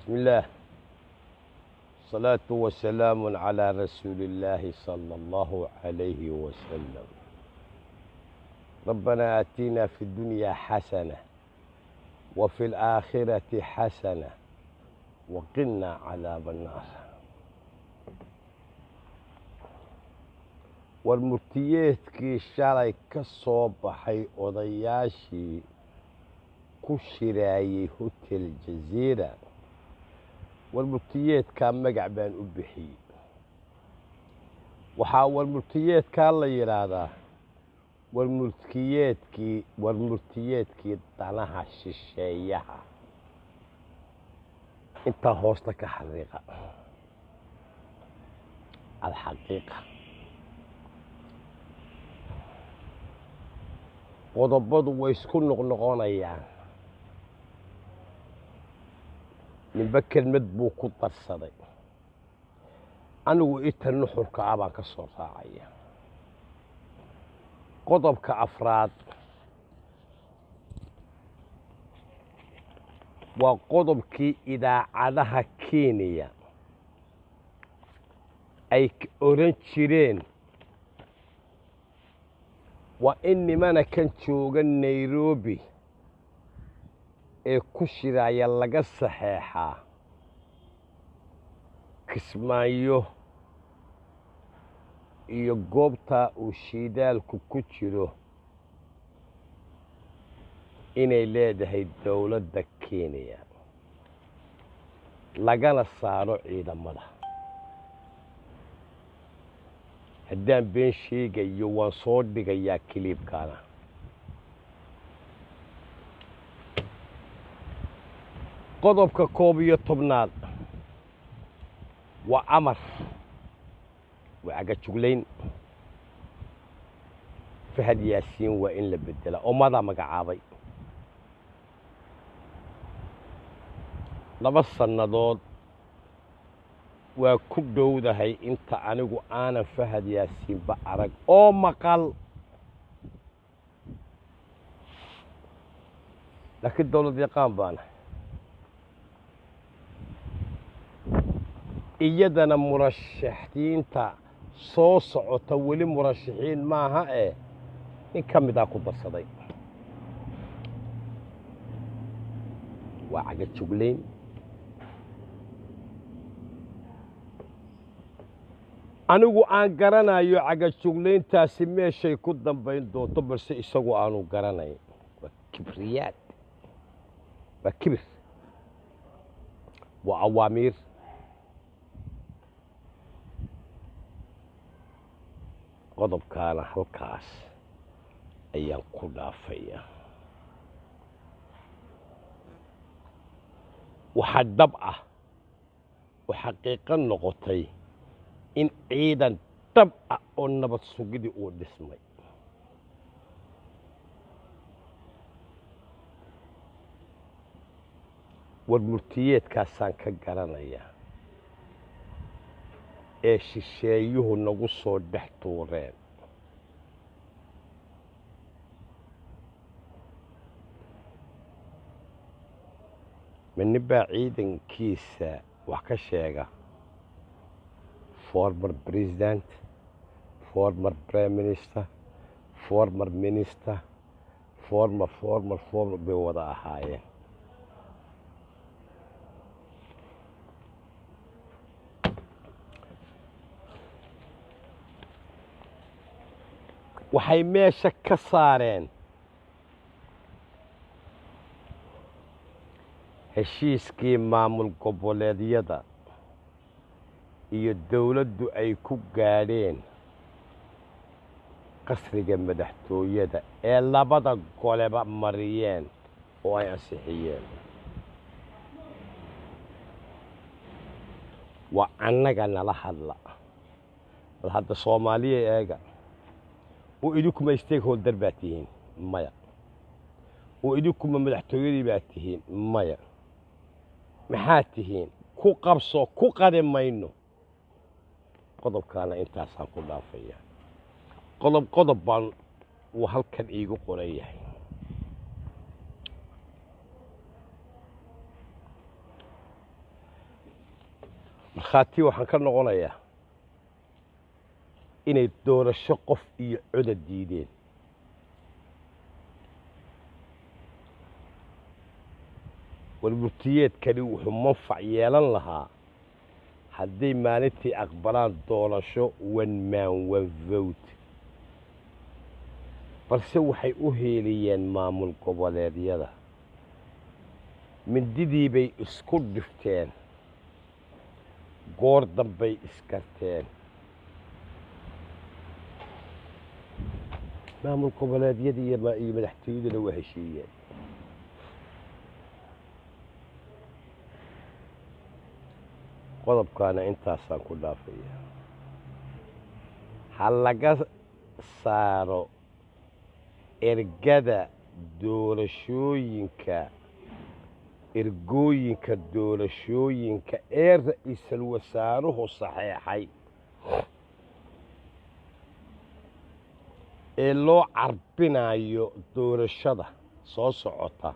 بسم الله. الصلاة والسلام على رسول الله صلى الله عليه وسلم. ربنا آتنا في الدنيا حسنة وفي الآخرة حسنة وقنا عذاب النار. warmurtiyeedkii shalay ka soo baxay odayaashii ku shiraayay hotel jaziira warmurtiyeedkaa magac baan u bixiyey. waxaa warmurtiyeedkaa la yidhaahdaa warmurtiyeedkii danaha shisheeyaha. intaa hoosta ka xaqiiqa alxaqiiqa qodobadu way isku noqnoqonayaan. ninba kelmad buu ku darsaday. anigu inta nuxurka ah baan ka soo raacaya. qodobka afraad waa qodobkii idaacadaha Kenya ay oran jireen waa in nimana kan jooga Nairobi ee ku shiraya laga saxeexaa Kismaayo iyo goobta uu shidaalku ku jiro inay leedahay dawladda Kenya lagana saaro ciidamada. haddaan been sheegayo waan soo dhigayaa kiliibkaana. qodobka 11 waa amar waa cagajuglayn. Fahad Yaasiin waa in la bedela oo mada magacaabay 2 sannadood waa ku dhowdahay inta anigu aanan Fahad Yaasiin ba arag oo maqal. laakiin dawlad yaqaan baana iyadana murashaxiinta soo socota weli murashaxiin maaha in ka mid ah ku darsaday. waa cagajuglayn. anigu aan garanayo cagajuglayntaasi meeshay ku dambayn doonto balse isagu aanu garanayn. waa kibriyaad, waa kibir, waa awaamiir. qodobkaana halkaas ayaan ku dhaafaya. waxaa dhab ah oo xaqiiqo noqotay in ciidan dhab ah oo nabad sugidii uu dhismay. warmurtiyeedkaasaan ka garanayaa ee shisheeyuhu nagu soo dhex tuureen. minibaa ciidankiisa wax ka sheega former president, former prime minister, former minister, former bay wada ahaayeen. waxay meesha ka saareen heshiiskii maamul goboleedyada iyo dawladdu ay ku gaadheen qasriga madaxtooyada ee labada goleba mariyeen oo ay ansixiyeen. waa annaga nala hadla bal hadda Soomaaliya eega oo idinkuma stakeholder baa tihiin maya, oo idinkuma madaxtooyadii baa tihiin maya. maxaa tihiin? ku qabso ku qadimayno. qodobkaana intaasaan ku dhaafaya. qodob baan uu halkan iigu qoran yahay. markhaati waxaan ka noqonayaa inay doorasho qof iyo codad diideen warburtiyeedkani wuxuu manfac yeelan lahaa hadday maalintii aqbalaan doorasho one man one vote balse waxay u heeliyeen maamul goboleedyada mindidii bay isku dhifteen goor dambay iskarteen maamul goboleedyadii iyo madaxtooyaduna waa heshiiyeen qodobkaana intaasaan ku dhaafaya ha laga saaro ergada doorashooyinka ergooyinka doorashooyinka ee ra'iisul wasaaruhu saxeexay ee loo carbinayo doorashada soo socota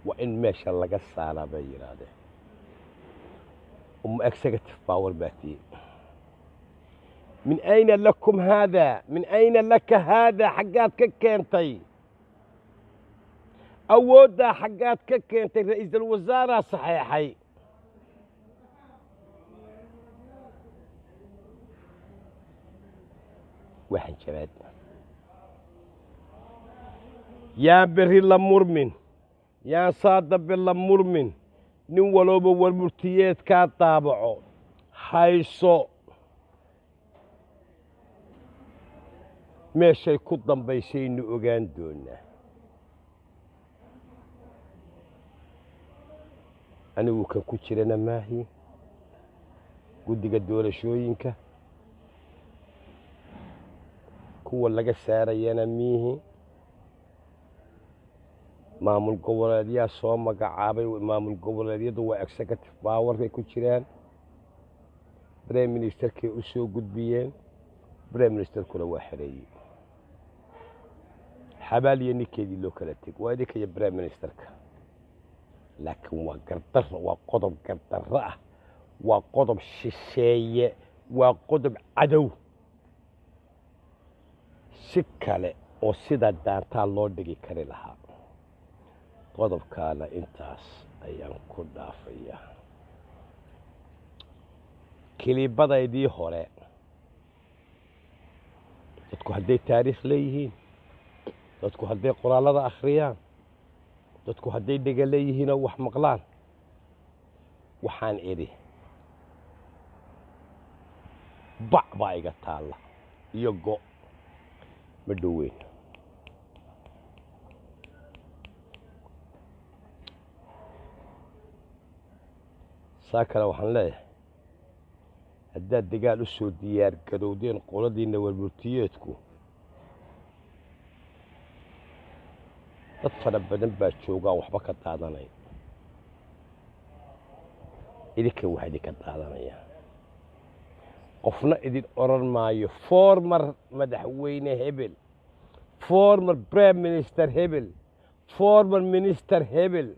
waa in meesha laga saaraa bay yidhaahdeen executive power باتي من أين لكم هذا من أين لك هذا حقات ككنتي أودا حقات ككنتي رئيس الوزراء صحيحي واحد شباب يا بري لمرمن يا صادق باللمرمن nin walooba warmurtiyeedkaa daabaco hayso meeshay ku dambaysaynu ogaan doonaa anigu kan ku jirana maahi guddiga doorashooyinka kuwa laga saarayana miihi maamul goboleedyaa soo magacaabay maamul goboleedyadu waa executive power bay ku jiraan prime ministerkay u soo gudbiyeen prime ministerkuna waa xereeyey xabaal iyo ninkeedii loo kala teg waa idinka iyo prime ministerka laakiin waa gardarro waa qodob gardarro ah waa qodob shisheeye waa qodob cadow si kale oo sida daantaa loo dhigi kari lahaa qodobkaana intaas ayaan ku dhaafayaa kilibadaydii hore dadku hadday taariikh leeyihiin dadku hadday qoraallada akhriyaan dadku hadday dhega leeyihiinoo wax maqlaan waxaan idhi bac baa iga taalla iyo go' ma dhoweyn saa kale waxaan leeyahay haddaad dagaal u soo diyaar garowdeen qoladiinna warmurtiyeedku dad fara badan baa joogaan waxba ka daadanay idinka wax idinka daadanaya qofna idin oran maayo former madaxweyne hebel former prime minister hebel former minister hebel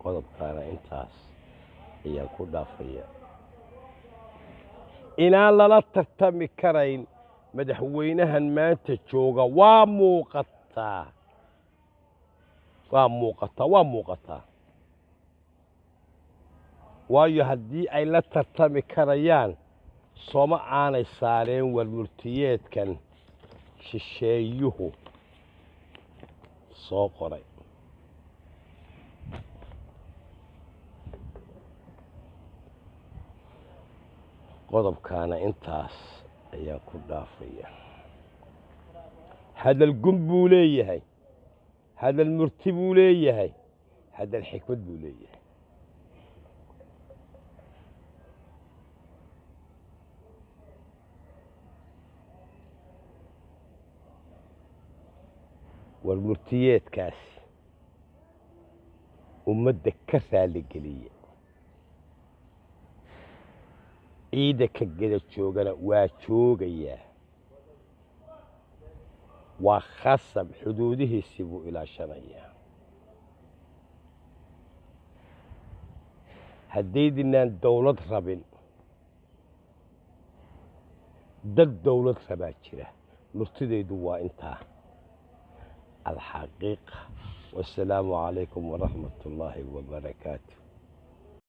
qodobkaana intaas ayaan ku dhaafaya inaan lala tartami karayn madaxweynahan maanta jooga waa muuqataa waayo haddii ay la tartami karayaan sooma aanay saareen warmurtiyeedkan shisheeyuhu soo qoray qodobkaana intaas ayaan ku dhaafaya hadal gun buu leeyahay hadal murti buu leeyahay hadal xikmad buu leeyahay warmurtiyeedkaasi ummadda ka raaligeliya ciida ka geda joogana waa joogayaa وخاصة بحدوده يسيبوا إلى شنية هديد إن الدولة ربين ضد دولة رباكرة مرتدي دوا انتهى الحقيقة والسلام عليكم ورحمة الله وبركاته.